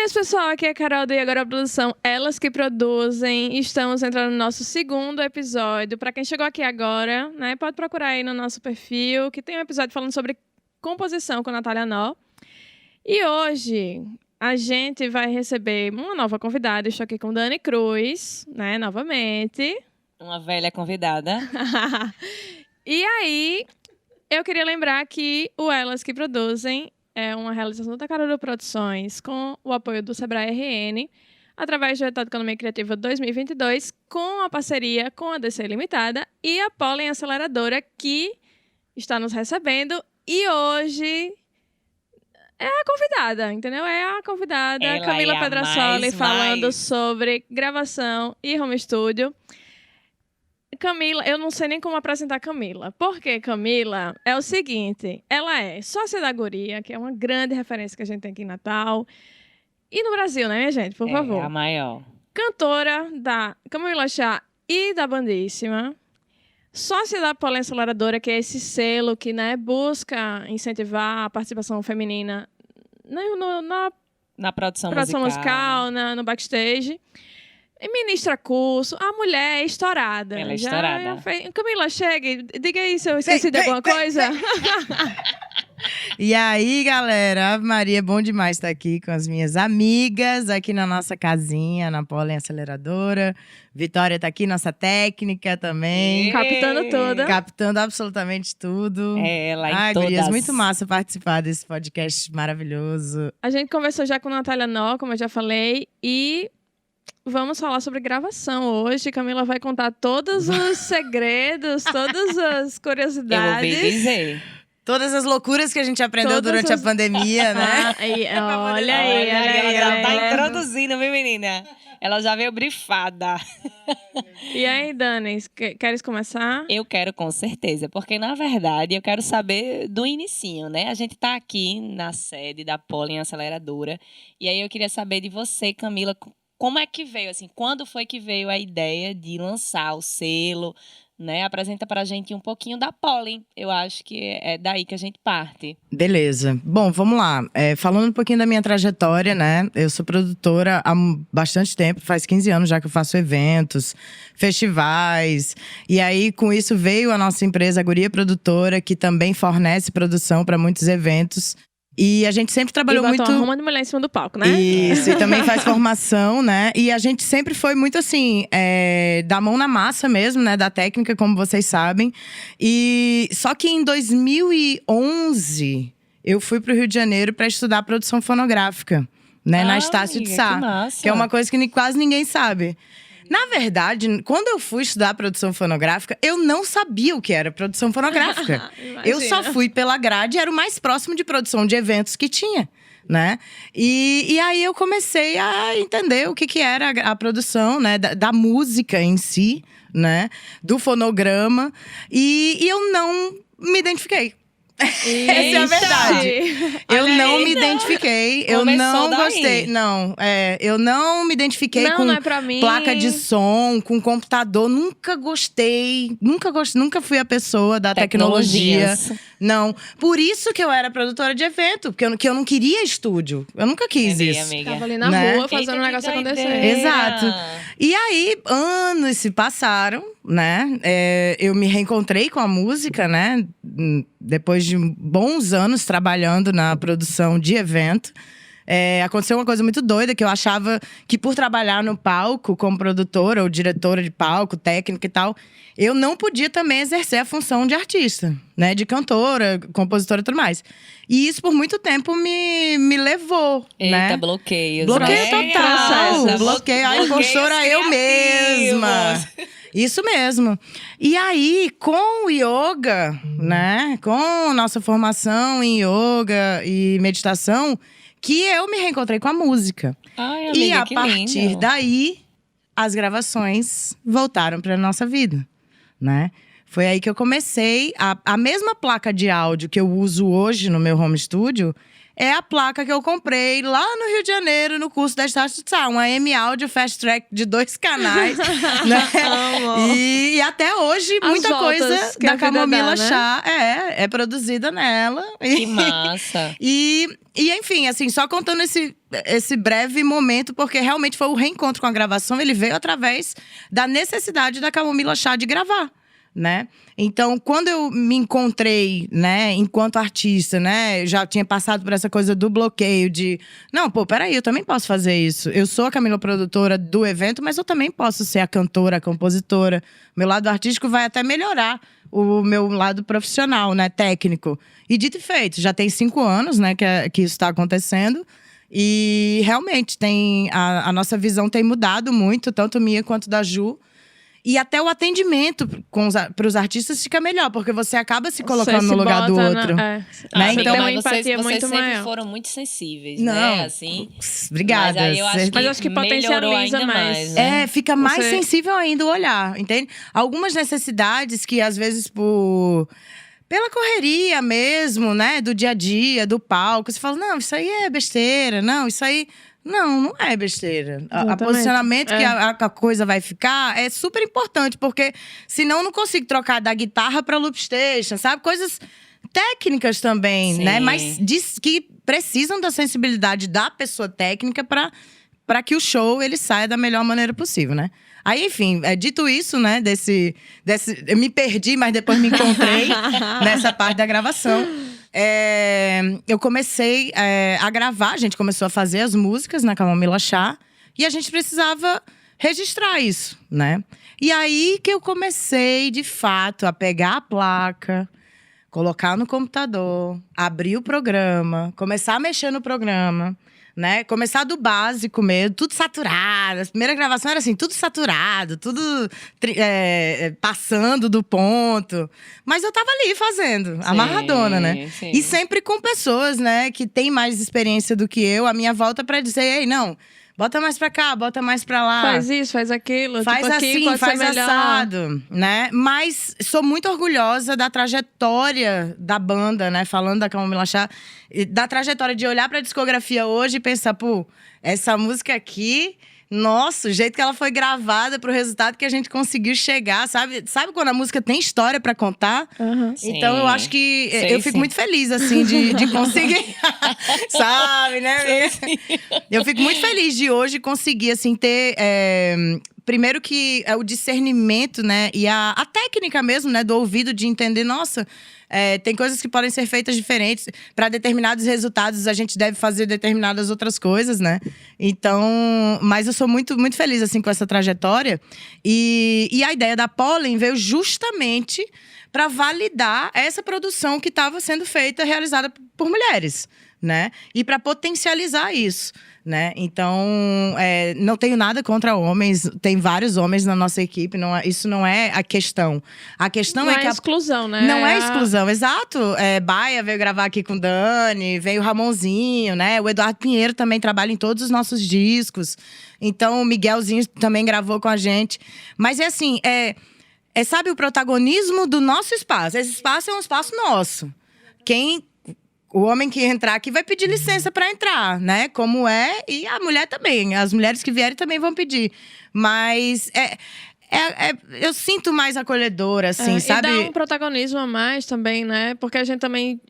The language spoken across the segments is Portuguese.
Oi, pessoal, aqui é a Carol do E Agora Produção, elas que produzem. Estamos entrando no nosso segundo episódio. Para quem chegou aqui agora, né, pode procurar aí no nosso perfil, que tem um episódio falando sobre composição com Natália Nó. E hoje a gente vai receber uma nova convidada. Estou aqui com Dani Cruz, né, novamente. Uma velha convidada. E aí, eu queria lembrar que o Elas que Produzem é uma realização da Caruru Produções com o apoio do Sebrae RN, através do Edital de Economia Criativa 2022, com a parceria com a DC Limitada e a Pollen Aceleradora, que está nos recebendo. E hoje é a convidada, entendeu? É a convidada, Ela Camila é a Pedrasoli, mais. falando sobre gravação e home studio. Camila, eu não sei nem como apresentar Camila. Porque Camila é o seguinte, ela é sócia da Guria, que é uma grande referência que a gente tem aqui em Natal. E no Brasil, né, minha gente? Por favor. É a maior. Cantora da Camila Chá e da Bandíssima. Sócia da Pollen Aceleradora, que é esse selo que, né, busca incentivar a participação feminina na produção musical, no backstage. E ministra curso, a mulher é estourada. Ela é estourada. Camila, chegue, diga aí se eu esqueci de alguma coisa. E aí, galera, Ave Maria, bom demais estar aqui com as minhas amigas, aqui na nossa casinha, na Pollen Aceleradora. Vitória tá aqui, nossa técnica também. Captando tudo. Captando absolutamente tudo. É, ela em Ai, todas. gurias, muito massa participar desse podcast maravilhoso. A gente conversou já com a Natália Nó, como eu já falei, e vamos falar sobre gravação hoje. Camila vai contar todos os segredos, todas as curiosidades. Eu ouvi dizer. Todas as loucuras que a gente aprendeu durante a pandemia, né? Olha aí. Ela já tá introduzindo, viu, menina? Ela já veio brifada. E aí, Dani, queres começar? Eu quero, com certeza, porque, na verdade, eu quero saber do inicinho, né? A gente tá aqui na sede da Pollen Aceleradora, e aí eu queria saber de você, Camila, como é que veio, assim, quando foi que veio a ideia de lançar o selo, né? Apresenta pra gente um pouquinho da Pollen. Eu acho que é daí que a gente parte. Beleza. Bom, vamos lá. Falando um pouquinho da minha trajetória, né? Eu sou produtora há bastante tempo, faz 15 anos já que eu faço eventos, festivais. E aí, com isso, veio a nossa empresa, a Guria Produtora, que também fornece produção para muitos eventos. E a gente sempre trabalhou muito... uma Roma de mulher em cima do palco, né? Isso, e também faz formação, né? E a gente sempre foi muito assim, da mão na massa mesmo, né? Da técnica, como vocês sabem. E só que em 2011, eu fui pro Rio de Janeiro para estudar produção fonográfica, né? Na Estácio de Sá, que é uma coisa que quase ninguém sabe. Na verdade, quando eu fui estudar produção fonográfica, eu não sabia o que era produção fonográfica. Eu só fui pela grade, era o mais próximo de produção de eventos que tinha, né? E aí eu comecei a entender o que era a produção, né? Da música em si, né? Do fonograma. E eu não me identifiquei. Essa é a verdade. Eu não me identifiquei, eu não gostei. Não, eu não me identifiquei com placa de som, com computador. Nunca gostei, nunca fui a pessoa da tecnologia. Não. Por isso que eu era produtora de evento, porque eu não queria estúdio. Eu nunca quis isso. Amiga. Tava ali na rua fazendo o negócio acontecer. Exato. E aí, anos se passaram, né? Eu me reencontrei com a música, né? Depois de bons anos trabalhando na produção de evento. Aconteceu uma coisa muito doida, que eu achava que por trabalhar no palco como produtora ou diretora de palco, técnica e tal, eu não podia também exercer a função de artista, né? De cantora, compositora e tudo mais. E isso por muito tempo me levou, né? Eita, bloqueio. Bloqueio total. Bloqueio. A impostora eu mesma. Isso mesmo. E aí, com o yoga, né? Com nossa formação em yoga e meditação, que eu me reencontrei com a música. Ai, amiga, e a que partir lindo. daí, as gravações voltaram para nossa vida, né? Foi aí que eu comecei. A mesma placa de áudio que eu uso hoje no meu home studio é a placa que eu comprei lá no Rio de Janeiro, no curso da Estácio de Sá. Uma M-Audio Fast Track de 2 canais. Né? E até hoje, As muita voltas coisa que a da vida Camomila dá, né? Chá é produzida nela. Que massa. E enfim, assim, só contando esse breve momento, porque realmente foi o reencontro com a gravação, ele veio através da necessidade da Camomila Chá de gravar, né? Então, quando eu me encontrei, né, enquanto artista, né, já tinha passado por essa coisa do bloqueio de… Não, pô, peraí, eu também posso fazer isso. Eu sou a Camila produtora do evento, mas eu também posso ser a cantora, a compositora. Meu lado artístico vai até melhorar o meu lado profissional, né, técnico. E dito e feito, já tem 5 anos, né, que isso está acontecendo. E realmente a nossa visão tem mudado muito, tanto minha quanto da Ju. E até o atendimento para os artistas fica melhor, porque você acaba se colocando Você no se lugar do bota outro. né? Então, Tem uma mas empatia vocês muito sempre maior. foram muito sensíveis, Não, né? Assim, obrigada. mas aí eu acho que, Mas eu acho que melhorou potencializa ainda mais. né? fica mais Você- sensível ainda o olhar, entende? Algumas necessidades que, às vezes, pela correria mesmo, né? Do dia a dia, do palco. Você fala, não, isso aí é besteira. Não, isso aí… Não é besteira. O Exatamente. posicionamento que É. a coisa vai ficar é super importante. Porque senão eu não consigo trocar da guitarra pra loop station, sabe? Coisas técnicas também, Sim. né? Mas que precisam da sensibilidade da pessoa técnica para que o show ele saia da melhor maneira possível, né? Aí, enfim, dito isso, né, eu me perdi, mas depois me encontrei nessa parte da gravação. Eu comecei a gravar, a gente começou a fazer as músicas na Camomila Chá e a gente precisava registrar isso, né? E aí que eu comecei, de fato, a pegar a placa, colocar no computador, abrir o programa, começar a mexer no programa, né? Começar do básico mesmo, tudo saturado. A primeira gravação era assim, tudo saturado, tudo passando do ponto. Mas eu tava ali fazendo, amarradona, né? Sim. E sempre com pessoas, né, que têm mais experiência do que eu, à minha volta pra dizer, ei, não, bota mais pra cá, bota mais pra lá. Faz isso, faz aquilo. Faz tipo, aqui assim, pode faz ser melhor. assado, né? Mas sou muito orgulhosa da trajetória da banda, né? Falando da Camomila Chá, da trajetória de olhar pra discografia hoje e pensar, pô, essa música aqui… Nossa, o jeito que ela foi gravada pro resultado que a gente conseguiu chegar, sabe? Sabe quando a música tem história pra contar? Aham. Sim. Então eu acho que eu fico sim. muito feliz, assim, de conseguir. Sabe, né? Eu fico muito feliz de hoje conseguir, assim, ter. Primeiro que é o discernimento, né? E a técnica mesmo, né? Do ouvido de entender, nossa. Tem coisas que podem ser feitas diferentes. Para determinados resultados, a gente deve fazer determinadas outras coisas, né? Então, mas eu sou muito, muito feliz, assim, com essa trajetória. E a ideia da Pollen veio justamente para validar essa produção que estava sendo feita, realizada por mulheres, né? E para potencializar isso, né? Então, não tenho nada contra homens. Tem vários homens na nossa equipe. Isso não é a questão. A questão Não é que… exclusão, né? Não é exclusão, exato. Baia veio gravar aqui com o Dani, veio o Ramonzinho, né? O Eduardo Pinheiro também trabalha em todos os nossos discos. Então, o Miguelzinho também gravou com a gente. Mas é assim, sabe, o protagonismo do nosso espaço. Esse espaço é um espaço nosso. O homem que entrar aqui vai pedir licença para entrar, né? Como e a mulher também. As mulheres que vierem também vão pedir. Mas eu sinto mais acolhedora, assim, sabe? E dá um protagonismo a mais também, né? Porque a gente também…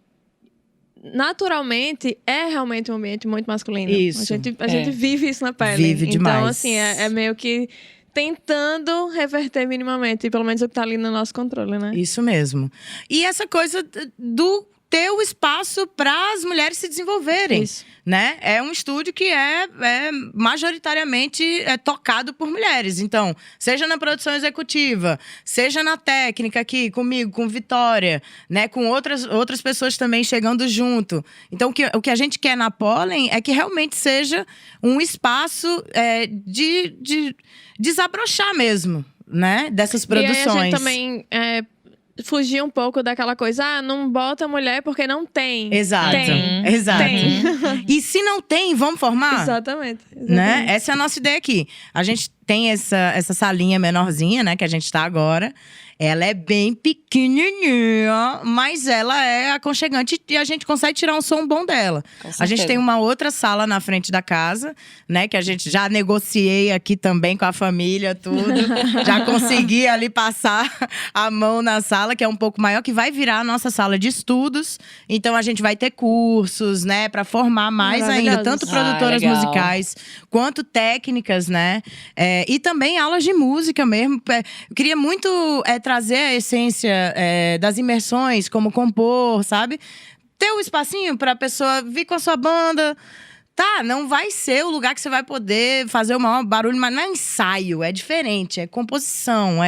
Naturalmente, é realmente um ambiente muito masculino. Isso. A gente vive isso na pele. Vive demais. Então, assim, é meio que tentando reverter minimamente. Pelo menos o que tá ali no nosso controle, né? Isso mesmo. E essa coisa do ter o espaço para as mulheres se desenvolverem, Isso. né? É um estúdio que é majoritariamente tocado por mulheres. Então, seja na produção executiva, seja na técnica aqui, comigo, com Vitória, né? Com outras pessoas também chegando junto. Então, o que a gente quer na Pollen é que realmente seja um espaço de desabrochar mesmo, né? Dessas produções. E aí a gente também… fugir um pouco daquela coisa, não bota mulher porque não tem. Exato. Tem. Exato. Tem. E se não tem, vamos formar? Exatamente. Né? Essa é a nossa ideia aqui. A gente tem essa salinha menorzinha, né, que a gente tá agora. Ela é bem pequenininha, mas ela é aconchegante e a gente consegue tirar um som bom dela. Com A gente certeza. tem uma outra sala na frente da casa, né? Que a gente já negociei aqui também com a família, tudo. Já consegui ali passar a mão na sala, que é um pouco maior, que vai virar a nossa sala de estudos. Então a gente vai ter cursos, né? Pra formar mais ainda, Maravilhosos. tanto produtoras legal. musicais quanto técnicas, né? E também aulas de música mesmo. Eu queria muito trazer a essência das imersões, como compor, sabe? Ter um espacinho pra pessoa vir com a sua banda. Tá, não vai ser o lugar que você vai poder fazer o maior barulho, mas não é ensaio, é diferente, é composição,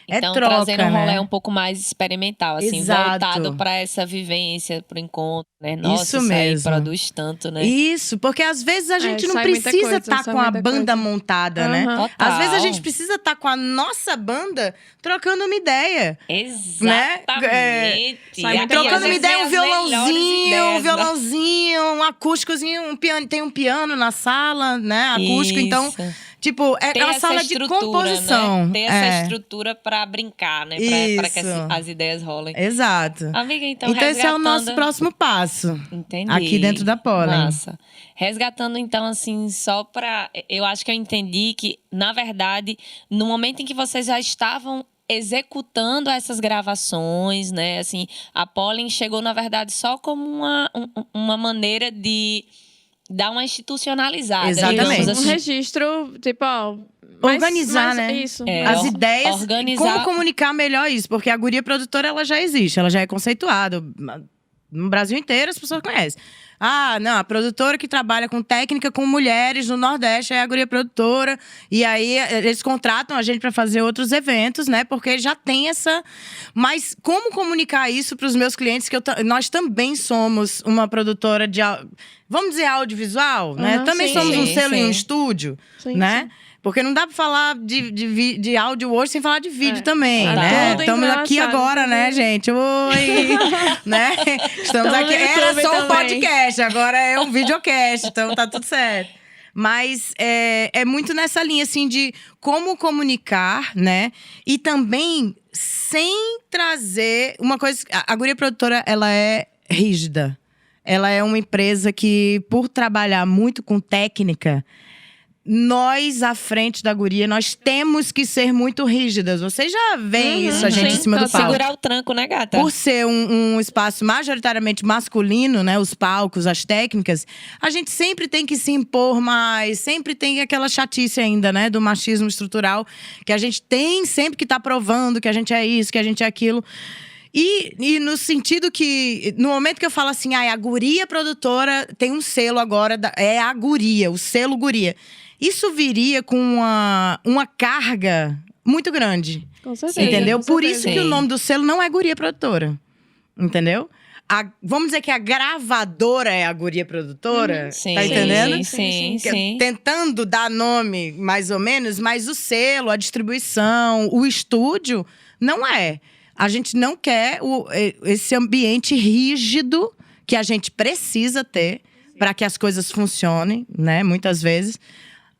Então, troca, trazendo um rolê né? um pouco mais experimental, assim, Exato. voltado pra essa vivência, pro encontro, né? Nossa, Isso isso aí mesmo. produz tanto, né? Isso, porque às vezes a gente não sai muita precisa coisa, estar sai com a muita banda coisa. montada, né? Aham. Total. Às vezes a gente precisa estar com a nossa banda trocando uma ideia. Exatamente. sai muita Trocando coisa. uma ideia, um violãozinho, um acústicozinho, tem um piano na sala, né? Acústico, então, tipo, é ter uma essa sala de estrutura, composição. né? Ter essa estrutura pra brincar, né? Pra que Isso. as ideias rolem. Exato. Amiga, então Então esse é o nosso resgatando- próximo passo. Entendi. Aqui dentro da Pollen. Massa. Resgatando, então, assim, só pra... Eu acho que eu entendi que, na verdade, no momento em que vocês já estavam executando essas gravações, né? Assim, a Pollen chegou, na verdade, só como uma maneira de dar uma institucionalizada. Exatamente. digamos Um assim. registro, tipo, ó. Organizar, né? Isso. É, As or- ideias, organizar- como comunicar melhor isso, porque a guria produtora ela já existe, ela já é conceituada. No Brasil inteiro as pessoas conhecem. Ah, não, a produtora que trabalha com técnica com mulheres no Nordeste é a guria produtora. E aí eles contratam a gente para fazer outros eventos, né? Porque já tem essa. Mas como comunicar isso para os meus clientes que nós também somos uma produtora de, vamos dizer, audiovisual, né? Aham, Também sim, somos um sim, selo e um sim. estúdio, Sim, né? sim. Porque não dá pra falar de áudio hoje sem falar de vídeo É. também, Tá né? tudo Estamos aqui entrelaçado, agora, né, inclusive. gente? Oi! né? Estamos Tamo aqui. no Era YouTube só um também. podcast, agora é um videocast, então tá tudo certo. Mas é muito nessa linha, assim, de como comunicar, né? E também sem trazer uma coisa... A Guria Produtora, ela é rígida. Ela é uma empresa que, por trabalhar muito com técnica... Nós, à frente da guria, nós temos que ser muito rígidas. Vocês já veem isso, a gente sim, em cima do total. palco. Segurar o tranco, né, gata? Por ser um espaço majoritariamente masculino, né? Os palcos, as técnicas, a gente sempre tem que se impor mais, sempre tem aquela chatice ainda, né? Do machismo estrutural, que a gente tem sempre que estar provando que a gente é isso, que a gente é aquilo. E no sentido que, no momento que eu falo assim, a guria produtora tem um selo agora, é a guria, o selo guria. Isso viria com uma carga muito grande. Com certeza. Entendeu? com Por certeza. isso que o Sim. nome do selo não é Guria Produtora. Entendeu? Vamos dizer que a gravadora é a Guria Produtora. Sim, Tá entendendo? Sim, Que- sim. Tentando dar nome, mais ou menos, mas o selo, a distribuição, o estúdio, não é. A gente não quer esse ambiente rígido que a gente precisa ter para que as coisas funcionem, né? Muitas vezes.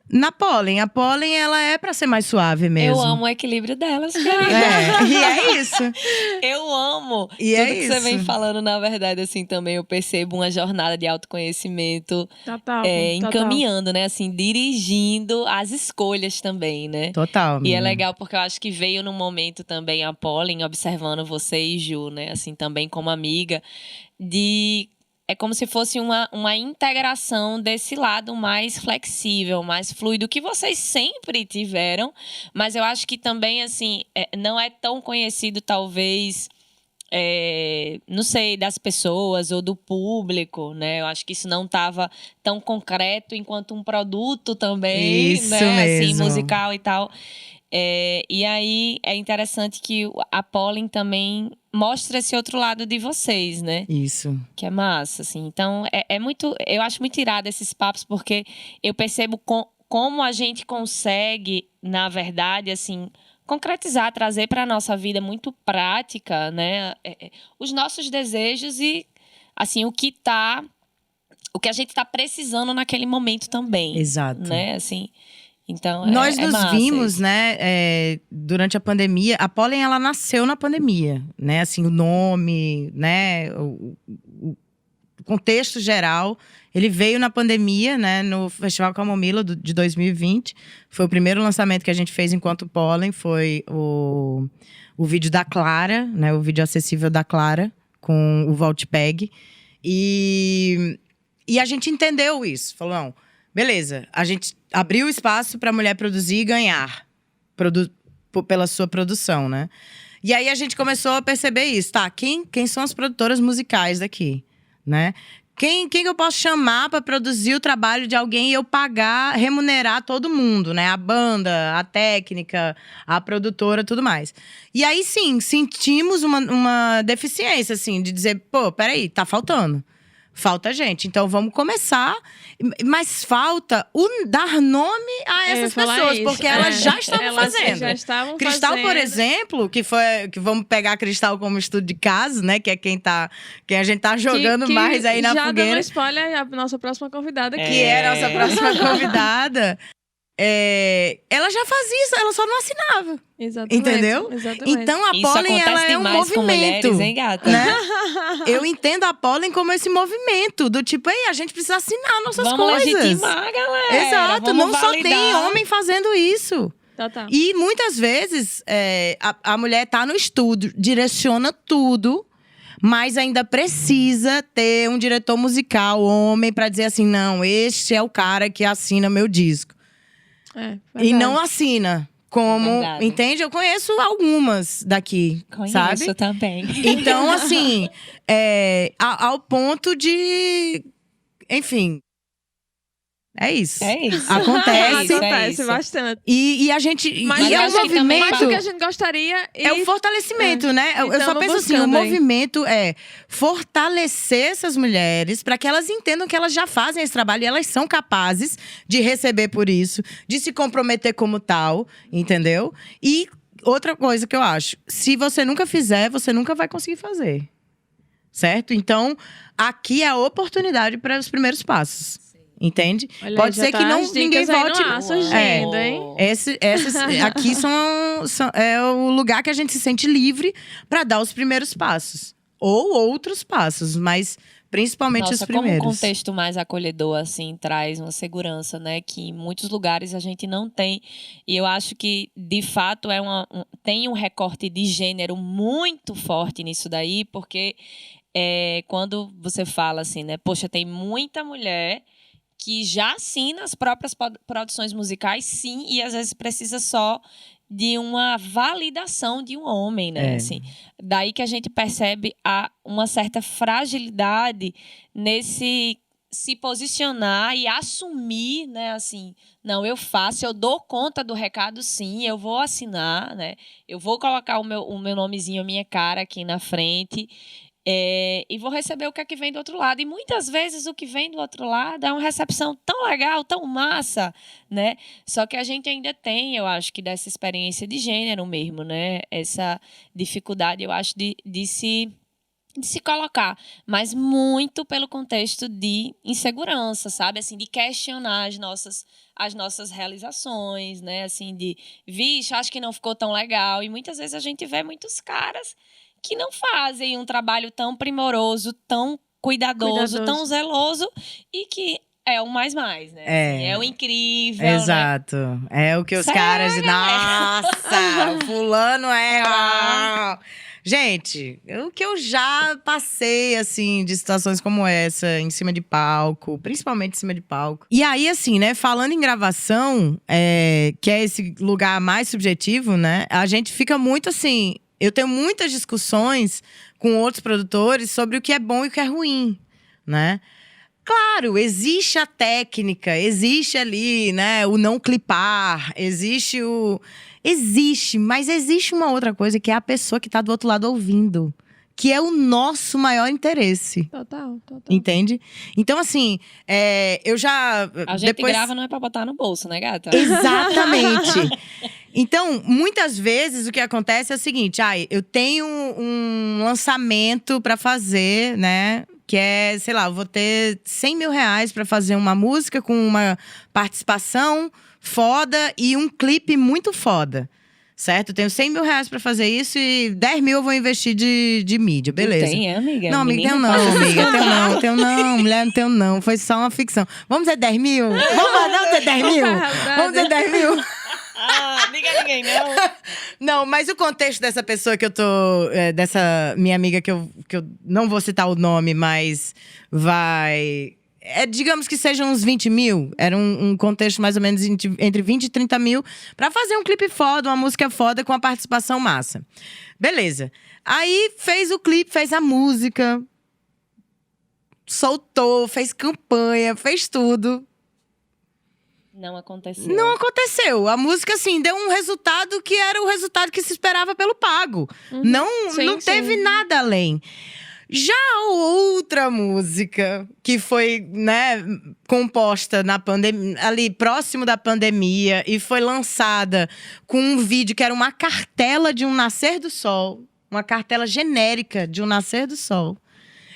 Na Pollen. A Pollen, ela é para ser mais suave mesmo. Eu amo o equilíbrio delas, querida. E é isso. Eu amo. E Tudo é que você vem isso. falando, na verdade, assim, também eu percebo uma jornada de autoconhecimento Total. total. encaminhando, né? Assim, dirigindo as escolhas também, né? Total, E é amiga. legal porque eu acho que veio num momento também a Pollen, observando você e Ju, né? Assim, também como amiga, é como se fosse uma integração desse lado mais flexível, mais fluido, que vocês sempre tiveram, mas eu acho que também, assim, não é tão conhecido, talvez, não sei, das pessoas ou do público, né? Eu acho que isso não estava tão concreto enquanto um produto também, Isso né? Assim, mesmo. musical e tal. E aí, é interessante que a Pollen também mostra esse outro lado de vocês, né? Isso. Que é massa, assim. Então, eu acho muito irado esses papos, porque eu percebo como a gente consegue, na verdade, assim, concretizar, trazer para a nossa vida muito prática, né? Os nossos desejos e, assim, o que a gente tá precisando naquele momento também. Exato. Né? Assim, Então, Nós nos massa vimos, isso. né, durante a pandemia. A Pollen, ela nasceu na pandemia, né? Assim, o nome, né, o contexto geral, ele veio na pandemia, né, no Festival Camomila de 2020. Foi o primeiro lançamento que a gente fez enquanto Pollen, foi o vídeo da Clara, né, o vídeo acessível da Clara, com o Voltpeg. E a gente entendeu isso, falou, não, beleza, a gente abriu espaço para a mulher produzir e ganhar pela sua produção, né? E aí a gente começou a perceber isso, tá? Quem são as produtoras musicais daqui, né? Quem que eu posso chamar para produzir o trabalho de alguém e eu pagar, remunerar todo mundo, né? A banda, a técnica, a produtora, tudo mais. E aí, sim, sentimos uma deficiência, assim, de dizer, pô, peraí, tá faltando. Falta gente. Então, vamos começar. Mas falta dar nome a essas pessoas, porque elas já estavam fazendo. Já estavam Cristal, fazendo. por exemplo, que vamos pegar a Cristal como estudo de caso, né? Que é quem a gente tá jogando mais aí na já fogueira. Já dando spoiler, a nossa próxima convidada aqui. Que é a nossa próxima convidada. Ela já fazia isso, ela só não assinava. Exatamente. Entendeu? Exatamente. Então a Isso Pollen, ela acontece é um demais com movimento. mulheres, hein, gata? Né? Eu entendo a Pollen como esse movimento do tipo, ei, a gente precisa assinar nossas Vamos coisas. legitimar, galera. Exato, Vamos não só validar. tem homem fazendo isso. Total. E muitas vezes a mulher tá no estúdio, direciona tudo, mas ainda precisa ter um diretor musical, homem, pra dizer assim: não, este é o cara que assina meu disco. E não assina. Como, Verdade. entende? Eu conheço algumas daqui, sabe? Conheço também. Então, assim, ao ponto de… Enfim, é isso. É isso. Acontece. Acontece bastante. E a gente… Mas e é um acho que também movimento… mais do que a gente gostaria. É o fortalecimento, né? Eu só Tamo penso assim, o buscando aí. movimento é fortalecer essas mulheres para que elas entendam que elas já fazem esse trabalho e elas são capazes de receber por isso, de se comprometer como tal, entendeu? E outra coisa que eu acho, se você nunca fizer, você nunca vai conseguir fazer. Certo? Então, aqui é a oportunidade para os primeiros passos. Entende? Olha, Pode já ser tá que as ninguém dicas aí volte. no ar, surgindo, hein? Essas aqui é o lugar que a gente se sente livre para dar os primeiros passos. Ou outros passos, mas principalmente os primeiros. Como um contexto mais acolhedor, assim, traz uma segurança, né? Que em muitos lugares a gente não tem. E eu acho que, de fato, tem um recorte de gênero muito forte nisso daí, porque quando você fala assim, né? Poxa, tem muita mulher que já assina as próprias produções musicais, sim, e às vezes precisa só de uma validação de um homem, né? Assim, daí que a gente percebe uma certa fragilidade nesse se posicionar e assumir, né? Assim, não, eu faço, eu dou conta do recado, sim, eu vou assinar, né? Eu vou colocar o meu nomezinho, a minha cara aqui na frente. E vou receber o que é que vem do outro lado. E muitas vezes o que vem do outro lado é uma recepção tão legal, tão massa, né? Só que a gente ainda tem, eu acho, que dessa experiência de gênero mesmo, né? Essa dificuldade, eu acho, de se colocar, mas muito pelo contexto de insegurança, sabe? Assim, de questionar as nossas realizações, né? Assim, vixe, acho que não ficou tão legal. E muitas vezes a gente vê muitos caras que não fazem um trabalho tão primoroso, tão cuidadoso, tão zeloso, e que é o mais, né? Assim, é o incrível, exato. Né? É o que os caras… Nossa, fulano Gente, o que eu já passei, assim, de situações como essa, em cima de palco, principalmente em cima de palco. E aí, assim, né, falando em gravação, que é esse lugar mais subjetivo, né, a gente fica muito assim… Eu tenho muitas discussões com outros produtores sobre o que é bom e o que é ruim, né? Claro, existe a técnica, existe ali, né, o não clipar, existe, mas existe uma outra coisa que é a pessoa que tá do outro lado ouvindo, que é o nosso maior interesse. Total. Entende? Então, assim, eu já… A gente grava não é pra botar no bolso, né, gata? Exatamente. Então, muitas vezes o que acontece é o seguinte: eu tenho um lançamento para fazer, né, que é, sei lá, eu vou ter 100 mil reais pra fazer uma música com uma participação foda e um clipe muito foda. Certo? Eu tenho 100 mil reais pra fazer isso e 10 mil eu vou investir de mídia, beleza. Tem, amiga? Não, amiga, tenho Menina, não, faz amiga. Tenho não, mulher, não tenho não. Foi só uma ficção. Vamos dizer 10 mil? Vamos dizer 10 mil? Vamos dizer 10 mil? Liga ninguém, não. Não, mas o contexto dessa pessoa que eu tô… dessa minha amiga que eu não vou citar o nome, mas vai… digamos que sejam uns 20 mil. Era um contexto mais ou menos entre 20 e 30 mil pra fazer um clipe foda, uma música foda com a participação massa. Beleza. Aí fez o clipe, fez a música, soltou, fez campanha, fez tudo. Não aconteceu. Não aconteceu. A música, assim, deu um resultado que era o resultado que se esperava pelo pago. Não teve nada além. Já outra música que foi, né, composta na pandemia, ali próximo da pandemia e foi lançada com um vídeo que era uma cartela de um nascer do sol, uma cartela genérica de um nascer do sol.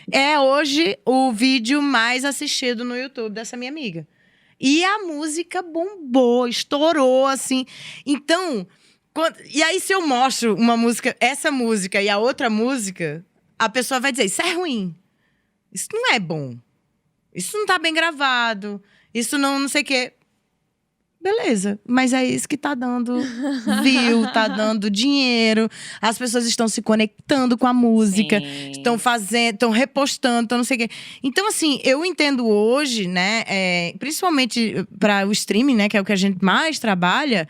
É hoje o vídeo mais assistido no YouTube dessa minha amiga. E a música bombou, estourou, assim. Então, e aí se eu mostro uma música, essa música e a outra música, a pessoa vai dizer, isso é ruim. Isso não é bom. Isso não tá bem gravado. Isso não sei o quê. Beleza, mas é isso que tá dando view, tá dando dinheiro. As pessoas estão se conectando com a música, estão fazendo, estão repostando, estão não sei o quê. Então, assim, eu entendo hoje, né, principalmente para o streaming, né, que é o que a gente mais trabalha,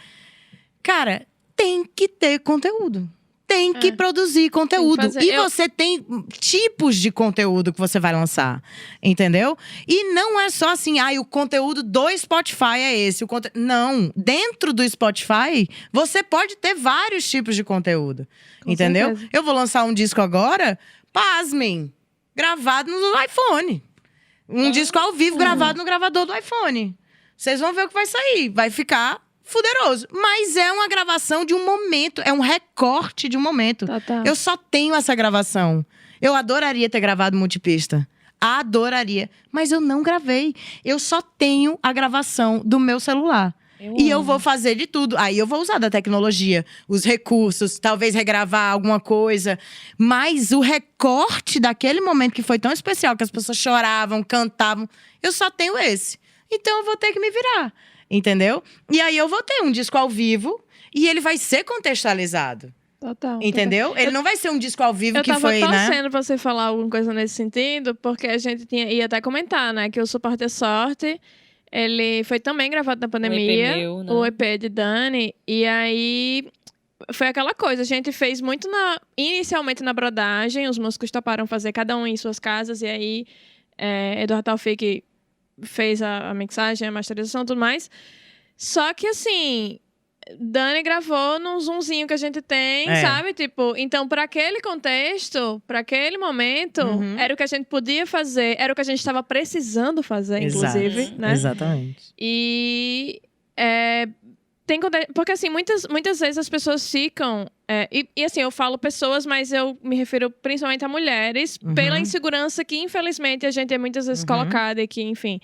cara, tem que ter conteúdo. Tem que produzir conteúdo. E você tem tipos de conteúdo que você vai lançar, entendeu? E não é só assim, o conteúdo do Spotify é esse. Não, dentro do Spotify, você pode ter vários tipos de conteúdo, entendeu? Certeza. Eu vou lançar um disco agora, pasmem, gravado no iPhone. Um disco ao vivo gravado no gravador do iPhone. Vocês vão ver o que vai sair. Vai ficar fuderoso. Mas é uma gravação de um momento. É um recorte de um momento. Tá. Eu só tenho essa gravação. Eu adoraria ter gravado multipista. Adoraria. Mas eu não gravei. Eu só tenho a gravação do meu celular. Eu vou fazer de tudo. Aí eu vou usar da tecnologia, os recursos, talvez regravar alguma coisa. Mas o recorte daquele momento que foi tão especial, que as pessoas choravam, cantavam, eu só tenho esse. Então eu vou ter que me virar. Entendeu? E aí eu vou ter um disco ao vivo e ele vai ser contextualizado. Total. Entendeu? Ele não vai ser um disco ao vivo que foi, né? Eu tava torcendo pra você falar alguma coisa nesse sentido, porque a gente ia até comentar, né? Que o Suporte é Sorte, ele foi também gravado na pandemia. O EP de Dani. E aí foi aquela coisa, a gente fez muito inicialmente na brodagem, os músicos toparam fazer cada um em suas casas, e aí Eduardo Taufik fez a mixagem, a masterização e tudo mais. Só que, assim, Dani gravou num zoomzinho que a gente tem, sabe? Tipo, então, para aquele contexto, para aquele momento, era o que a gente podia fazer, era o que a gente estava precisando fazer, inclusive, né? Exatamente. E porque, assim, muitas vezes as pessoas ficam… E, assim, eu falo pessoas, mas eu me refiro principalmente a mulheres, pela insegurança que, infelizmente, a gente é muitas vezes colocada e que, enfim…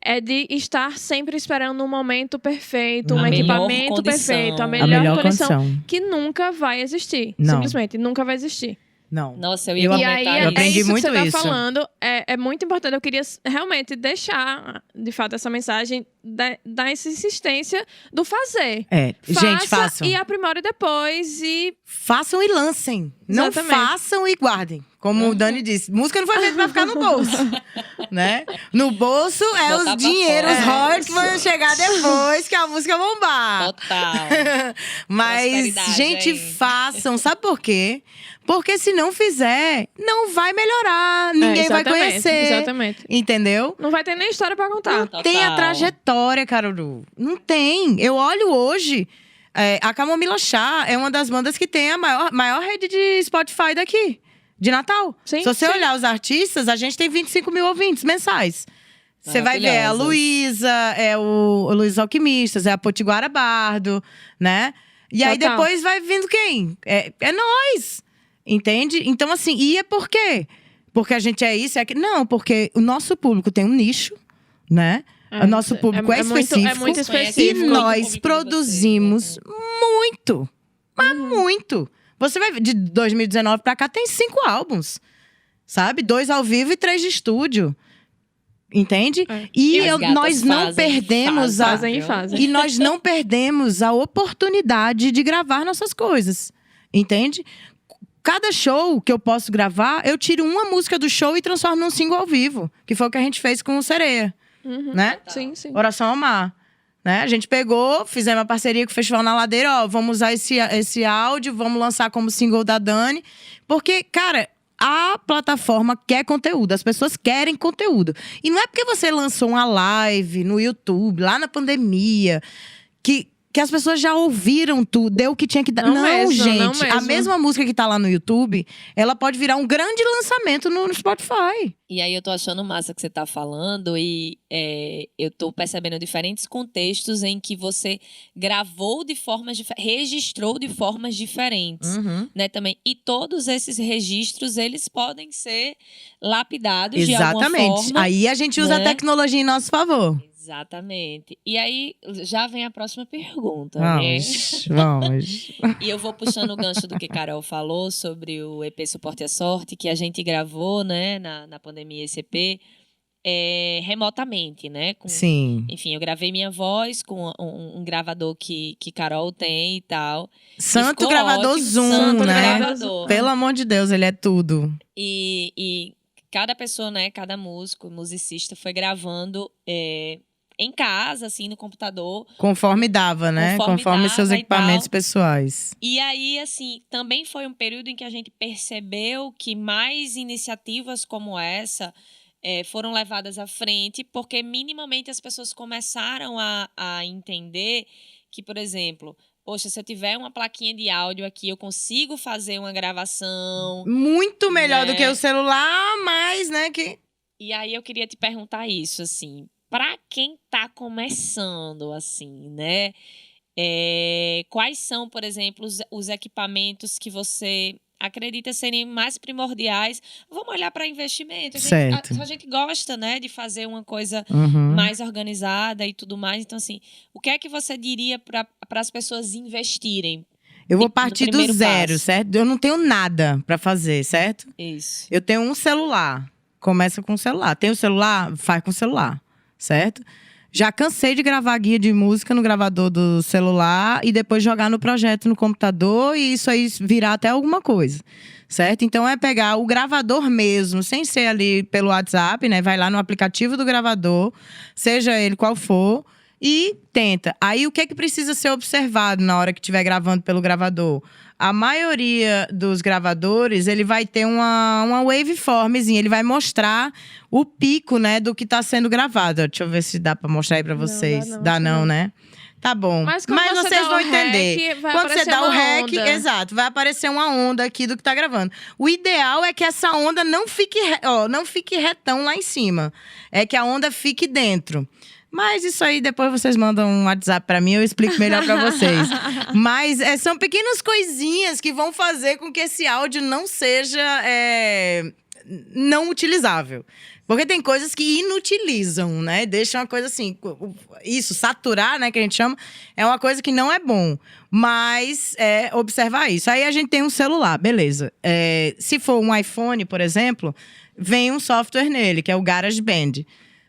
É de estar sempre esperando um momento perfeito, um equipamento perfeito, a melhor condição, que nunca vai existir. Não. Simplesmente, nunca vai existir. Não. Nossa, eu ia comentar isso. Eu aprendi muito isso. Que você isso. tá falando é muito importante. Eu queria realmente deixar, de fato, essa mensagem da essa insistência do fazer. Gente, façam. E aprimore depois e… Façam e lancem. Exatamente. Não façam e guardem. Como o Dani disse, música não foi feita pra ficar no bolso, né? No bolso Botar os dinheiros, os royalties que vão chegar depois que a música bombar. Total. Mas, gente, façam. Sabe por quê? Porque se não fizer, não vai melhorar. Ninguém vai conhecer. Exatamente. Entendeu? Não vai ter nem história pra contar. Não tem a trajetória, Caruru. Não tem. Eu olho hoje… a Camomila Chá é uma das bandas que tem a maior rede de Spotify daqui, de Natal. Sim, se você olhar os artistas, a gente tem 25 mil ouvintes mensais. Você vai ver a Luísa, o Luiz Alquimistas, a Potiguara Bardo, né? E aí depois vai vindo quem? É nós, entende? Então, assim, e é por quê? porque a gente é isso, é aquilo. Não, porque o nosso público tem um nicho, né? O nosso público é específico. É muito E específico. nós produzimos muito. Mas muito. Você vai ver, de 2019 pra cá, tem 5 álbuns. Sabe? 2 ao vivo e 3 de estúdio. Entende? E nós não perdemos E nós não perdemos a oportunidade de gravar nossas coisas. Entende? Cada show que eu posso gravar, eu tiro uma música do show e transformo num single ao vivo. Que foi o que a gente fez com o Sereia. Né? Sim. Oração ao Mar. Né? A gente pegou, fizemos uma parceria com o Festival na Ladeira. Ó, vamos usar esse áudio, vamos lançar como single da Dani. Porque, cara, a plataforma quer conteúdo. As pessoas querem conteúdo. E não é porque você lançou uma live no YouTube, lá na pandemia, que as pessoas já ouviram tudo, deu o que tinha que dar. Não, gente. A mesma música que tá lá no YouTube, ela pode virar um grande lançamento no Spotify. E aí eu tô achando massa que você tá falando e eu tô percebendo diferentes contextos em que você gravou de formas registrou de formas diferentes, né, também. E todos esses registros, eles podem ser lapidados de alguma forma. Exatamente. Aí a gente usa a tecnologia em nosso favor. Exatamente. E aí, já vem a próxima pergunta, vamos, né? Vamos. E eu vou puxando o gancho do que Carol falou sobre o EP Suporte à Sorte, que a gente gravou, né, na pandemia, esse EP, remotamente, né? Sim. Enfim, eu gravei minha voz com um gravador que Carol tem e tal. Santo gravador ótimo, Zoom, santo né? Gravador. Pelo amor de Deus, ele é tudo. E cada pessoa, né, cada musicista foi gravando em casa, assim, no computador. Conforme dava, né? Conforme seus equipamentos pessoais. E aí, assim, também foi um período em que a gente percebeu que mais iniciativas como essa foram levadas à frente, porque minimamente as pessoas começaram a entender que, por exemplo, poxa, se eu tiver uma plaquinha de áudio aqui, eu consigo fazer uma gravação. Muito melhor do que o celular, mas, né, que... E aí eu queria te perguntar isso, assim, para quem tá começando, assim, né? Quais são, por exemplo, os equipamentos que você acredita serem mais primordiais? Vamos olhar para investimento. A gente gosta, né, de fazer uma coisa mais organizada e tudo mais. Então, assim, o que é que você diria para as pessoas investirem? Eu vou partir do zero, certo? Eu não tenho nada para fazer, certo? Isso. Eu tenho um celular. Começa com o celular. Tem o celular? Faz com o celular, certo? Já cansei de gravar guia de música no gravador do celular e depois jogar no projeto no computador e isso aí virar até alguma coisa, certo? Então é pegar o gravador mesmo, sem ser ali pelo WhatsApp, né? Vai lá no aplicativo do gravador, seja ele qual for, e tenta. Aí o que é que precisa ser observado na hora que estiver gravando pelo gravador? A maioria dos gravadores, ele vai ter uma waveformzinha, ele vai mostrar o pico, né, do que está sendo gravado. Deixa eu ver se dá para mostrar aí para vocês. Dá não, né? Tá bom. Mas vocês vão entender. Quando você dá o REC, exato, vai aparecer uma onda aqui do que tá gravando. O ideal é que essa onda não fique retão lá em cima. É que a onda fique dentro. Mas isso aí, depois vocês mandam um WhatsApp pra mim, eu explico melhor pra vocês. Mas são pequenas coisinhas que vão fazer com que esse áudio não seja não utilizável. Porque tem coisas que inutilizam, né? Deixam uma coisa assim... Isso, saturar, né, que a gente chama, é uma coisa que não é bom. Mas observar isso. Aí a gente tem um celular, beleza. Se for um iPhone, por exemplo, vem um software nele, que é o GarageBand.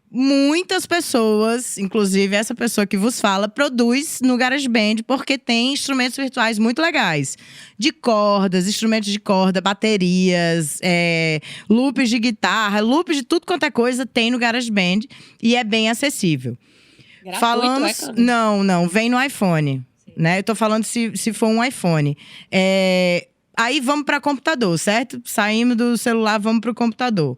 Muitas pessoas, inclusive essa pessoa que vos fala, produz no GarageBand porque tem instrumentos virtuais muito legais. De cordas, instrumentos de corda, baterias, loops de guitarra, loops de tudo quanto é coisa tem no GarageBand e é bem acessível. Gratuito, Não, vem no iPhone. Né? Eu tô falando se for um iPhone. Aí vamos para computador, certo? Saímos do celular, vamos para o computador.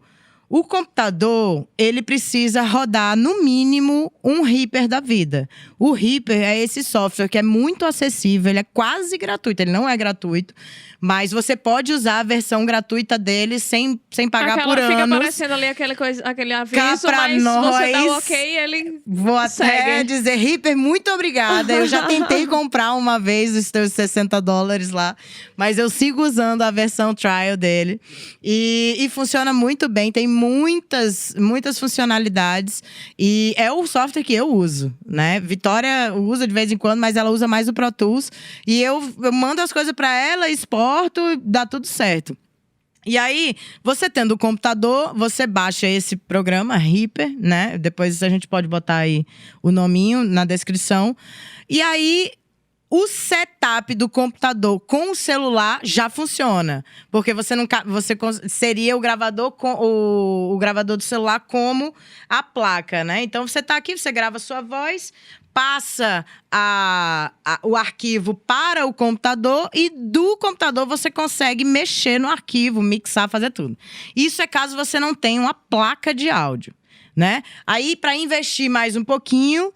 O computador, ele precisa rodar, no mínimo, um Reaper da vida. O Reaper é esse software que é muito acessível, ele é quase gratuito, ele não é gratuito, mas você pode usar a versão gratuita dele sem pagar por fica anos. aparecendo ali aquele aviso, Cá pra mas nós, você dá o ok e ele Vou até segue. dizer, Reaper, muito obrigada. Eu já tentei comprar uma vez os teus $60 lá, mas eu sigo usando a versão trial dele. E funciona muito bem, tem muitas funcionalidades. E é o software que eu uso, né? Vitória usa de vez em quando, mas ela usa mais o Pro Tools. E eu mando as coisas pra ela, exporto, dá tudo certo. E aí, você tendo o computador, você baixa esse programa, Reaper, né? Depois a gente pode botar aí o nominho na descrição. E aí, o setup do computador com o celular já funciona. Porque você seria o gravador o gravador do celular como a placa, né? Então, você tá aqui, você grava a sua voz, passa o arquivo para o computador e do computador você consegue mexer no arquivo, mixar, fazer tudo. Isso é caso você não tenha uma placa de áudio, né? Aí, para investir mais um pouquinho,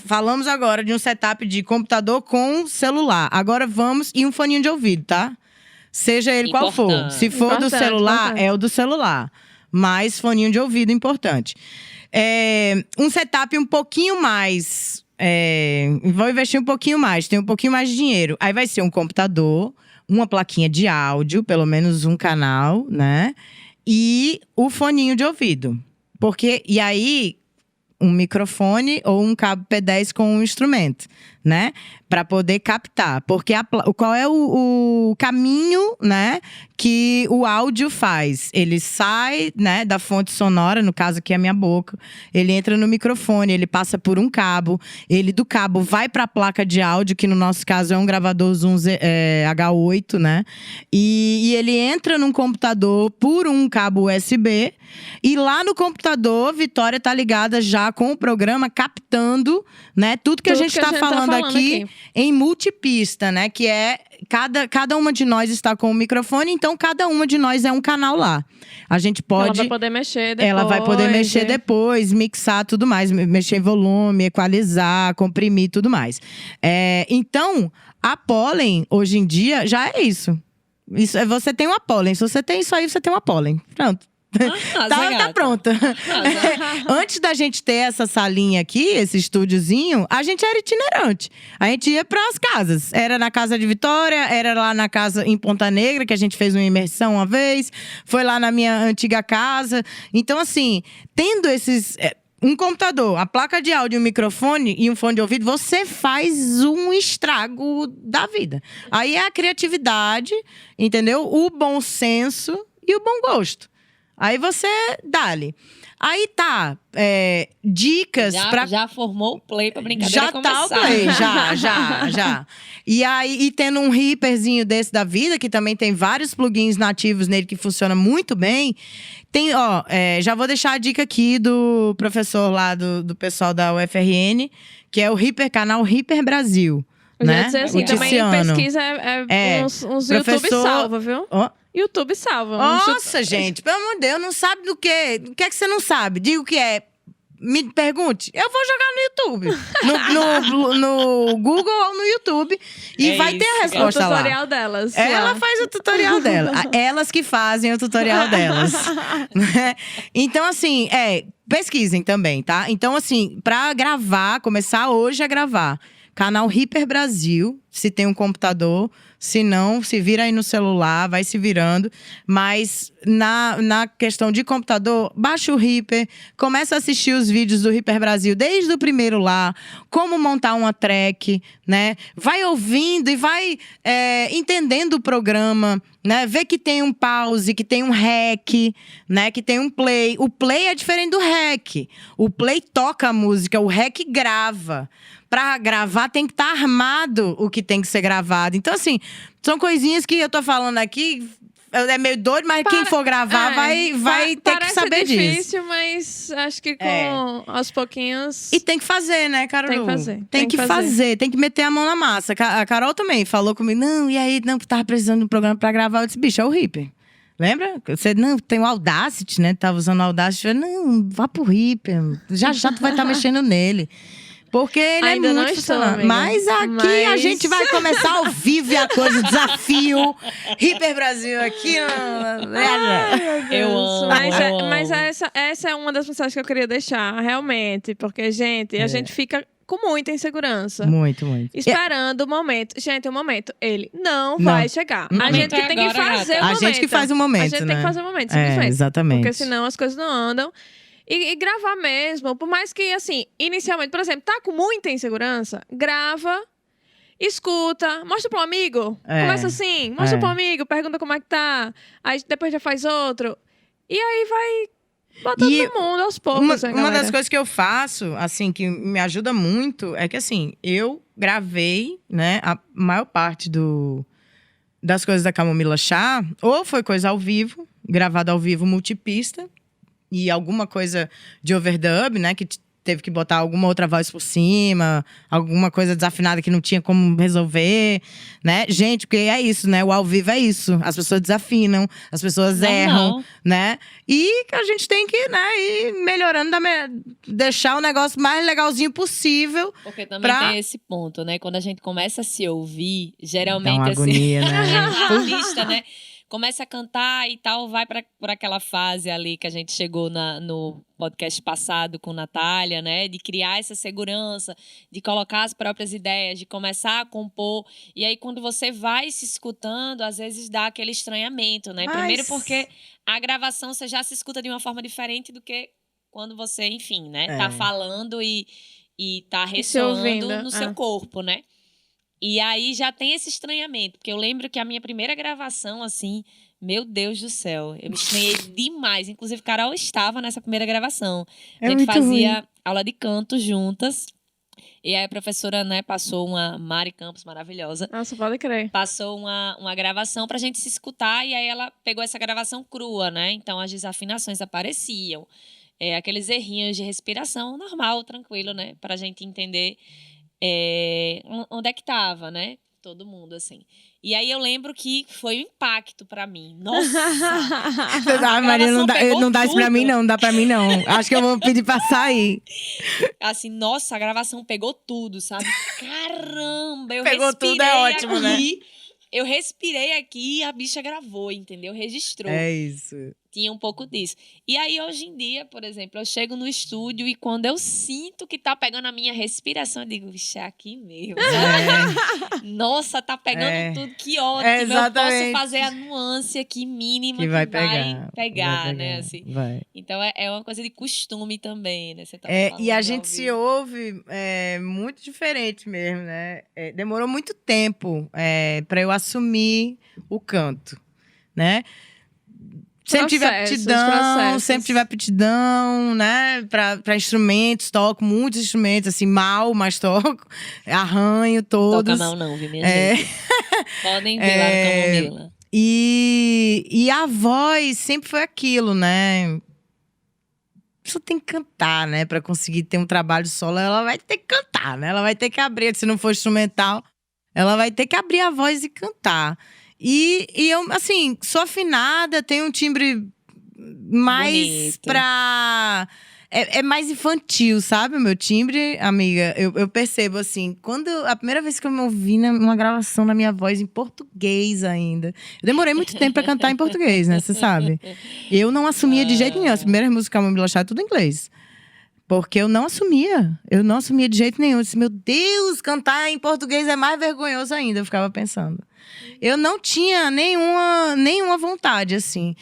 falamos agora de um setup de computador com celular. Agora e um foninho de ouvido, tá? Seja ele qual for. Se for do celular, é o do celular. Mas foninho de ouvido, importante. Um setup um pouquinho mais… vou investir um pouquinho mais, tem um pouquinho mais de dinheiro. Aí vai ser um computador, uma plaquinha de áudio, pelo menos um canal, né? E o foninho de ouvido. E aí, um microfone ou um cabo P10 com um instrumento, né? Para poder captar. Porque qual é o caminho, né, que o áudio faz? Ele sai, né, da fonte sonora, no caso aqui é a minha boca. Ele entra no microfone, ele passa por um cabo. Ele do cabo vai para a placa de áudio, que no nosso caso é um gravador Zoom H8, né? E ele entra num computador por um cabo USB. E lá no computador, Vitória tá ligada já com o programa, captando, né, tudo que a gente tá falando aqui em multipista, né? Que é cada uma de nós está com o microfone, então cada uma de nós é um canal lá. A gente pode… Ela vai poder mexer depois. Ela vai poder mexer depois, mixar tudo mais, mexer em volume, equalizar, comprimir tudo mais. Então, a Pollen, hoje em dia, já é isso. Você tem uma Pollen. Se você tem isso aí, você tem uma Pollen. Pronto. Tá pronta. Antes da gente ter essa salinha aqui, esse estúdiozinho, a gente era itinerante. A gente ia pras casas. Era na casa de Vitória, era lá na casa em Ponta Negra, que a gente fez uma imersão uma vez. Foi lá na minha antiga casa. Então, assim, tendo esses… um computador, a placa de áudio, um microfone e um fone de ouvido, você faz um estrago da vida. Aí é a criatividade, entendeu? O bom senso e o bom gosto. Aí você dá-lhe. Aí tá, dicas pra… Já formou o play pra brincadeira já começar. Tá o play, já. E aí, tendo um Reaperzinho desse da vida, que também tem vários plugins nativos nele que funciona muito bem. Tem, já vou deixar a dica aqui do professor lá, do pessoal da UFRN, que é o canal Reaper Brasil. Né? Dizer assim, também pesquisa uns YouTube salva, viu? YouTube salva. Nossa, gente, pelo amor de Deus, não sabe do quê? O que é que você não sabe? Diga o que é. Me pergunte. Eu vou jogar no YouTube. No Google ou no YouTube. E vai ter a resposta lá. O tutorial delas. Ela faz o tutorial dela. Elas que fazem o tutorial delas. Então, assim, pesquisem também, tá? Então, assim, pra gravar, começar hoje a gravar. Canal Reaper Brasil, se tem um computador. Se não, se vira aí no celular, vai se virando. Mas na questão de computador, baixa o Reaper, começa a assistir os vídeos do Reaper Brasil, desde o primeiro lá, como montar uma track, né? Vai ouvindo e vai entendendo o programa, né? Vê que tem um pause, que tem um rec, né? Que tem um play. O play é diferente do rec. O play toca a música, o rec grava. Pra gravar tem que estar armado o que tem que ser gravado. Então, assim, são coisinhas que eu tô falando aqui… É meio doido, mas quem for gravar vai ter que saber disso. Parece difícil, mas acho que aos pouquinhos… E tem que fazer, né, Carol? Tem que fazer. Tem que fazer, tem que meter a mão na massa. A Carol também falou comigo, não, e aí, não, tava precisando de um programa pra gravar. Eu disse, bicho, é o Reaper. Lembra? Você, não, tem o Audacity, né? Tava usando o Audacity. Eu falei, não, vá pro Reaper. Já tu vai estar mexendo nele. Porque ele Ainda é não muito estou, funcional. amiga. Mas aqui a gente vai começar ao vivo e a coisa, o desafio. Reaper Brasil aqui. Eu amo, Mas essa é uma das mensagens que eu queria deixar, realmente. Porque, gente, a gente fica com muita insegurança. Muito. Esperando o momento. Gente, o momento, ele não vai chegar. O A momento gente que é tem que agora, fazer gata. o A momento. gente que faz o momento, A gente tem que fazer o momento, simplesmente. Exatamente. Porque senão as coisas não andam. E gravar mesmo. Por mais que, assim, inicialmente, por exemplo, tá com muita insegurança, grava, escuta, mostra pra um amigo. Começa assim, mostra pra um amigo, pergunta como é que tá. Aí depois já faz outro. E aí vai botando no mundo aos poucos. Uma das coisas que eu faço, assim, que me ajuda muito, é que, assim, eu gravei, né, a maior parte das coisas da Camomila Chá, ou foi coisa ao vivo, gravada ao vivo multipista, e alguma coisa de overdub, né, que teve que botar alguma outra voz por cima, alguma coisa desafinada que não tinha como resolver, né? Gente, porque é isso, né? O ao vivo é isso. As pessoas desafinam, as pessoas erram, né? E a gente tem que, né, ir melhorando, deixar o negócio mais legalzinho possível. Porque também tem esse ponto, né? Quando a gente começa a se ouvir, geralmente Dá uma agonia, assim, né? a artista, né? Começa a cantar e tal, vai para aquela fase ali que a gente chegou no podcast passado com Natália, né? De criar essa segurança, de colocar as próprias ideias, de começar a compor. E aí, quando você vai se escutando, às vezes dá aquele estranhamento, né? Primeiro porque a gravação você já se escuta de uma forma diferente do que quando você, enfim, né? Tá falando e tá ressoando no seu corpo, né? E aí já tem esse estranhamento, porque eu lembro que a minha primeira gravação, assim, meu Deus do céu, eu me estranhei demais. Inclusive, Carol estava nessa primeira gravação. A gente fazia aula de canto juntas. E aí a professora, né, passou Mari Campos, maravilhosa. Nossa, pode crer. Passou uma gravação pra gente se escutar, e aí ela pegou essa gravação crua, né? Então as desafinações apareciam. Aqueles errinhos de respiração, normal, tranquilo, né? Pra gente entender onde é que tava, né? Todo mundo, assim. E aí eu lembro que foi um impacto pra mim. Nossa! Maria, não dá isso pra mim, não. Não dá pra mim, não. Acho que eu vou pedir pra sair. Assim, nossa, a gravação pegou tudo, sabe? Caramba! Pegou tudo, é ótimo, aqui, né? Eu respirei aqui e a bicha gravou, entendeu? Registrou. É isso. Tinha um pouco disso. E aí, hoje em dia, por exemplo, eu chego no estúdio e quando eu sinto que tá pegando a minha respiração, eu digo, vixe, é aqui mesmo. Nossa, tá pegando tudo, que ótimo. Eu posso fazer a nuance aqui mínima que vai pegar, né? Assim. Então, é uma coisa de costume também, né? Você tá e a gente se ouve muito diferente mesmo, né? Demorou muito tempo pra eu assumir o canto, né? Sempre tive aptidão, né? Pra instrumentos, toco muitos instrumentos, assim, mal, mas toco. Arranho todos. Toca mal não, viu, minha gente? Podem ver lá no Camomila. E a voz sempre foi aquilo, né? A pessoa tem que cantar, né? Pra conseguir ter um trabalho solo, ela vai ter que cantar, né? Ela vai ter que abrir, se não for instrumental, ela vai ter que abrir a voz e cantar. E eu, assim, sou afinada, tenho um timbre mais bonito. É mais infantil, sabe? O meu timbre, amiga, eu percebo, assim, quando a primeira vez que eu me ouvi numa gravação da minha voz em português ainda. Eu demorei muito tempo pra cantar em português, né? Você sabe? Eu não assumia de jeito nenhum. As primeiras músicas Camomila Chá, tudo em inglês. Porque eu não assumia. Eu não assumia de jeito nenhum. Eu disse, meu Deus, cantar em português é mais vergonhoso ainda. Eu ficava pensando. Eu não tinha nenhuma vontade, assim.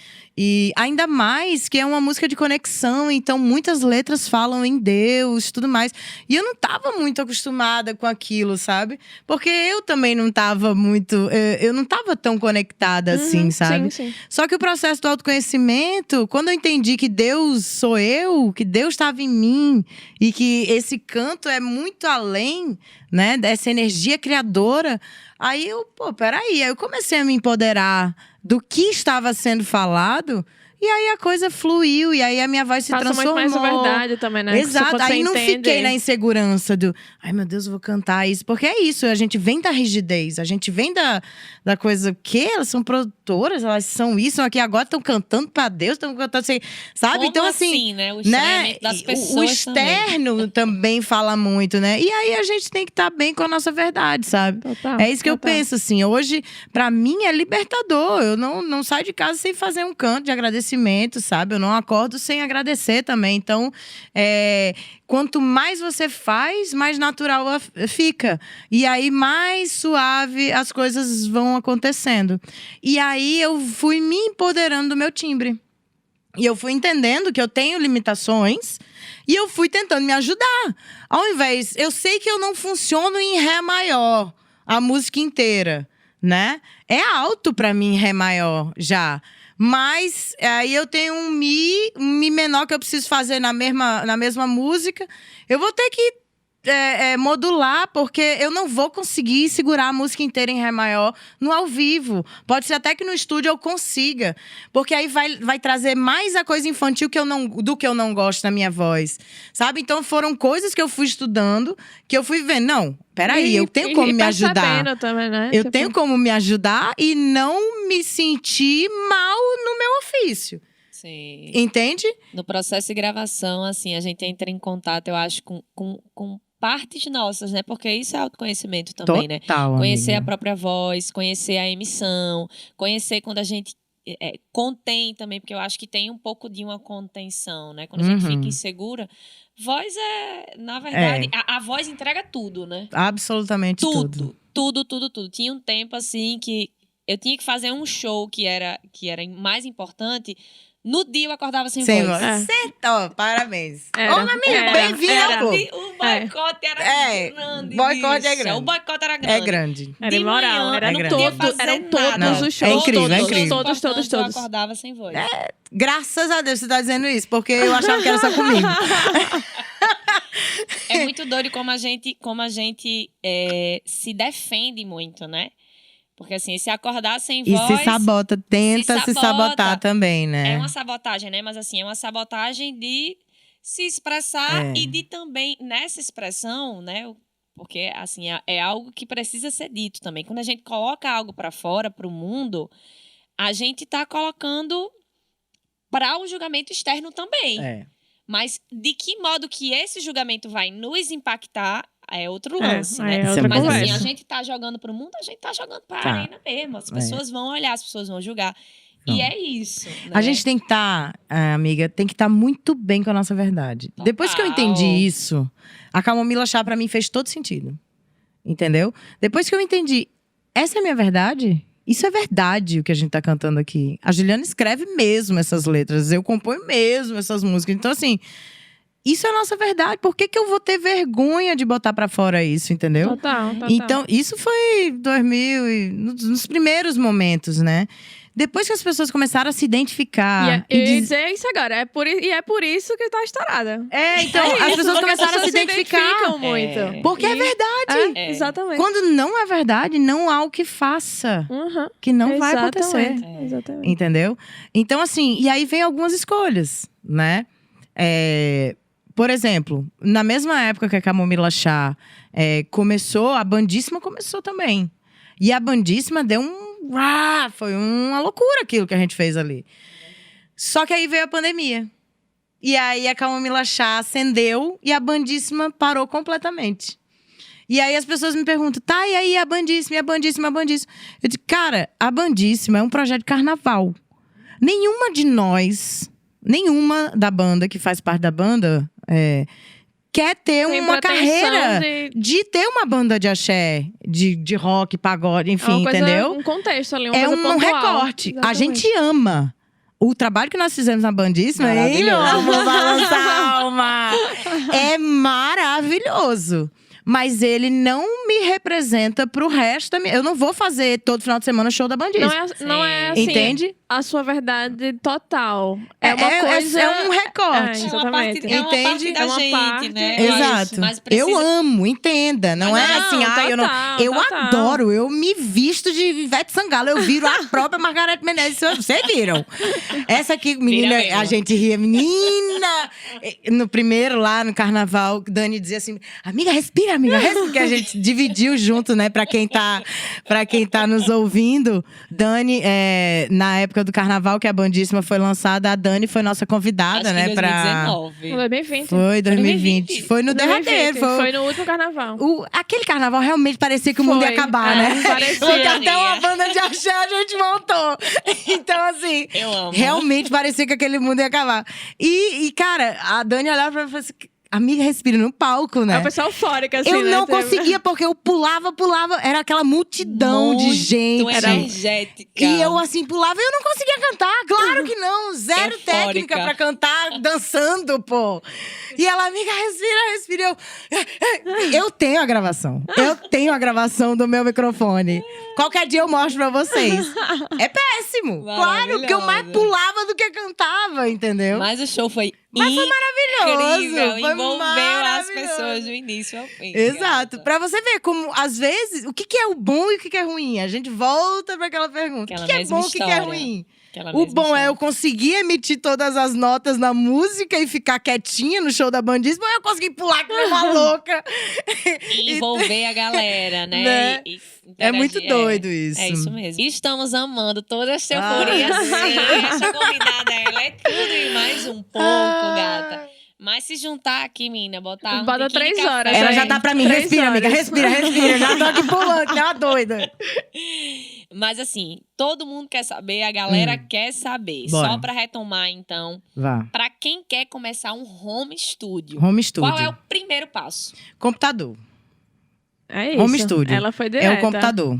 E ainda mais que é uma música de conexão, então muitas letras falam em Deus, tudo mais. E eu não estava muito acostumada com aquilo, sabe? Porque eu também não estava muito... Eu não estava tão conectada assim, sabe? Sim. Só que o processo do autoconhecimento, quando eu entendi que Deus sou eu, que Deus estava em mim, e que esse canto é muito além, né, dessa energia criadora, aí eu, peraí, aí eu comecei a me empoderar do que estava sendo falado E aí a coisa fluiu, e aí a minha voz se Passa transformou. muito mais a verdade também, né? Exato, Quando aí você não entende. fiquei na insegurança do… Ai, meu Deus, eu vou cantar isso. Porque é isso, a gente vem da rigidez. A gente vem da coisa… Que elas são produtoras, elas são isso, são aqui agora, estão cantando pra Deus, estão cantando assim… Sabe? Como então, assim… né? O Né? estranhamento das pessoas O externo também fala muito, né? E aí a gente tem que estar bem com a nossa verdade, sabe? Total, É isso que eu total. penso, assim. Hoje, pra mim, é libertador. Eu não saio de casa sem fazer um canto de agradecimento, sabe? Eu não acordo sem agradecer também. Então, quanto mais você faz, mais natural fica. E aí, mais suave as coisas vão acontecendo. E aí, eu fui me empoderando do meu timbre. E eu fui entendendo que eu tenho limitações e eu fui tentando me ajudar. Ao invés… Eu sei que eu não funciono em Ré maior a música inteira, né? É alto pra mim Ré maior já. Mas aí eu tenho um Mi menor que eu preciso fazer na mesma música. Eu vou ter que modular, porque eu não vou conseguir segurar a música inteira em Ré maior no ao vivo. Pode ser até que no estúdio eu consiga. Porque aí vai trazer mais a coisa infantil do que eu não gosto na minha voz. Sabe? Então foram coisas que eu fui estudando, que eu fui vendo. Não, peraí, eu tenho como me ajudar. Também, né? Eu tenho como me ajudar e não me sentir mal no meu ofício. Sim. Entende? No processo de gravação, assim, a gente entra em contato, eu acho, com partes nossas, né? Porque isso é autoconhecimento também, né? Total, Conhecer amiga. a própria voz, conhecer a emissão, conhecer quando a gente contém também, porque eu acho que tem um pouco de uma contenção, né? Quando a gente fica insegura, voz na verdade, a voz entrega tudo, né? Absolutamente tudo. Tudo. Tinha um tempo, assim, que eu tinha que fazer um show que era mais importante. No dia eu acordava sem voz. Certo, parabéns. Era, Ô, amiga, bem-vinda ao clube. O boicote era grande. Boicote é bicha. grande. O boicote era grande. É grande. Era De imoral, manhã, eram eu não podia todos fazer todos nada. os shows. É incrível, todos, é incrível. todos. Eu acordava sem voz. Graças a Deus você tá dizendo isso, porque eu achava que era só comigo. É muito doido como a gente se defende muito, né? Porque assim, se acordar sem E voz… se sabota, tenta se sabotar também, né? É uma sabotagem, né? Mas assim, é uma sabotagem de se expressar e de também, nessa expressão, né? Porque assim, é algo que precisa ser dito também. Quando a gente coloca algo pra fora, pro mundo, a gente tá colocando para o julgamento externo também. Mas de que modo que esse julgamento vai nos impactar é outro lance, né? É outra Mas conversa. assim, a gente tá jogando pro mundo, a gente tá jogando pra arena mesmo. As pessoas vão olhar, as pessoas vão julgar. E é isso. Né? A gente tem que estar, amiga, tem que estar muito bem com a nossa verdade. Total. Depois que eu entendi isso, a Camomila Chá pra mim fez todo sentido. Entendeu? Depois que eu entendi, essa é a minha verdade? Isso é verdade o que a gente tá cantando aqui. A Juliana escreve mesmo essas letras, eu componho mesmo essas músicas. Então, assim, isso é a nossa verdade. Por que eu vou ter vergonha de botar pra fora isso, entendeu? Total. Então, isso foi 2000 nos primeiros momentos, né? Depois que as pessoas começaram a se identificar. Eu ia dizer isso agora. É por isso que tá estourada. Então, as pessoas começaram a se identificar. identificam muito. Porque é verdade. Exatamente. Quando não é verdade, não há o que faça. Que não vai acontecer. Exatamente. Entendeu? Então, assim, e aí vem algumas escolhas, né? Por exemplo, na mesma época que a Camomila Chá começou, a Bandíssima começou também. E a Bandíssima deu foi uma loucura aquilo que a gente fez ali. Só que aí veio a pandemia. E aí a Camomila Chá acendeu e a Bandíssima parou completamente. E aí as pessoas me perguntam, tá, e aí a Bandíssima, a Bandíssima, a Bandíssima? Eu digo, cara, a Bandíssima é um projeto de carnaval. Nenhuma de nós, nenhuma da banda que faz parte da banda quer ter uma carreira de ter uma banda de axé, de rock, pagode, enfim, entendeu? Um contexto ali, É coisa um pontual. recorte. Exatamente. A gente ama o trabalho que nós fizemos na Bandíssima. Maravilhoso. Vamos balançar a alma. É maravilhoso. Mas ele não me representa pro resto da minha… Eu não vou fazer todo final de semana show da Bandíssima. Não é assim. Entende? a sua verdade total. É uma coisa... É um recorte. É uma parte, Exatamente. é uma parte Entende? da É uma gente, parte. né? Eu Exato. acho, mas precisa... Eu amo, entenda. Não Mas é não, assim, eu não. total, Eu total. adoro, eu me visto de Ivete Sangalo, eu viro a própria Margareth Menezes. Vocês viram? Essa aqui, menina, mesmo. a gente ria, menina! No primeiro, lá no carnaval, Dani dizia assim: amiga, respira, porque a gente dividiu junto, né? Pra quem tá nos ouvindo, Dani, na época do carnaval que a Bandíssima foi lançada, a Dani foi nossa convidada, Acho né? que 2019. 2020. Foi 2020. Foi no 2020. derradeiro. Foi no último carnaval. Aquele carnaval realmente parecia que o mundo ia Foi. acabar, né? Parecia. Porque até uma banda de axé a gente montou. Então, assim, Eu amo. realmente parecia que aquele mundo ia acabar. E cara, a Dani olhava pra mim e falou assim: amiga, respira no palco, né? É o pessoal eufórico, assim, Eu né? não conseguia, porque eu pulava, era aquela multidão de gente. Muito energética. E eu, assim, pulava e eu não conseguia cantar. Claro que não. Zero Eufórica. técnica pra cantar, dançando, pô. E ela, amiga, respira. Eu tenho a gravação. Eu tenho a gravação do meu microfone. Qualquer dia eu mostro pra vocês. É péssimo. Claro, porque eu mais pulava do que cantava, entendeu? Mas o show foi Maravilhoso. incrível. Foi Envolveu as maravilhoso. pessoas do início ao fim. Exato. gata. Pra você ver como, às vezes, o que é o bom e o que é ruim. A gente volta pra aquela pergunta. Aquela O que é mesma bom e o que é história. ruim? Aquela O mesma bom é história. eu conseguir emitir todas as notas na música e ficar quietinha no show da Bandíssima, ou eu consegui pular que nem uma louca. E envolver a galera, né? Né? E É muito interagir. doido isso. É isso mesmo. E estamos amando toda essa euforia. Sim, essa convidada, ela é tudo e mais um pouco, gata. Mas se juntar aqui, menina, botar Bota um tiquinho de 3 café. horas, Ela já aí. dá pra mim. 3 Respira, amiga. horas. Respira. Já tô aqui pulando, que é uma doida. Mas assim, todo mundo quer saber, a galera quer saber. Bora. Só pra retomar, então, Vá. pra quem quer começar um home studio, Home studio. qual é o primeiro passo? Computador. É isso. Home studio. Ela foi É direta. o computador.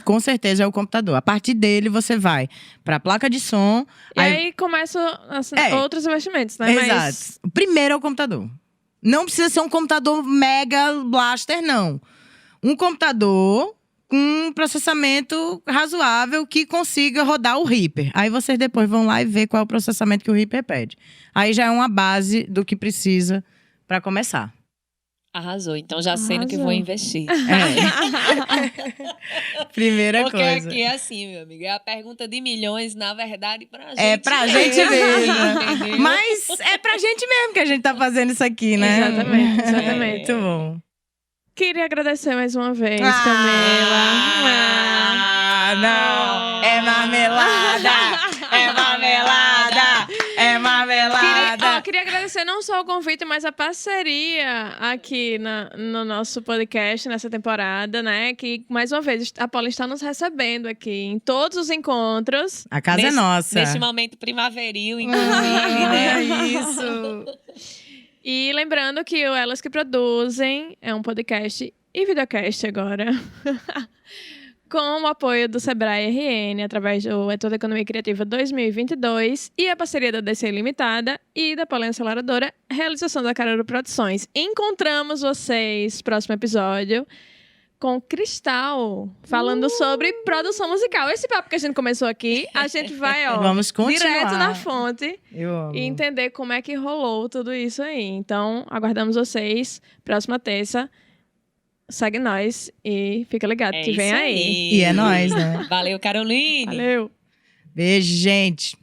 Com certeza é o computador. A partir dele, você vai pra placa de som. E aí começam assim, outros investimentos, né? Exato. Mas O primeiro é o computador. Não precisa ser um computador mega blaster, não. Um computador com um processamento razoável que consiga rodar o Reaper. Aí vocês depois vão lá e ver qual é o processamento que o Reaper pede. Aí já é uma base do que precisa pra começar. Arrasou. Então já sei no que Arrasou. vou investir. Primeira Porque coisa. aqui é assim, meu amigo. É a pergunta de milhões, na verdade, pra gente. É pra gente mesmo. Entendeu? Mas é pra gente mesmo que a gente tá fazendo isso aqui, né? Exatamente. Muito bom. queria agradecer mais uma vez, Ah, Camila. não. É marmelada. É marmelada. É marmelada. Queria agradecer não só o convite, mas a parceria aqui no nosso podcast, nessa temporada, né? Que, mais uma vez, a Paula está nos recebendo aqui em todos os encontros. A casa é nossa. Nesse momento primaveril, inclusive, né? Isso. E lembrando que o Elas que Produzem é um podcast e videocast agora. Com o apoio do Sebrae RN, através do Toda Economia Criativa 2022 e a parceria da DC Limitada e da Paula Aceleradora, realização da Caruru Produções. Encontramos vocês, próximo episódio, com Cristal, falando sobre produção musical. Esse papo que a gente começou aqui, a gente vai, ó, Vamos continuar. direto na fonte Eu amo. e entender como é que rolou tudo isso aí. Então, aguardamos vocês, próxima terça. Segue nós e fica ligado que vem isso aí. E é nóis, né? Valeu, Caroline! É Valeu! Beijo, gente.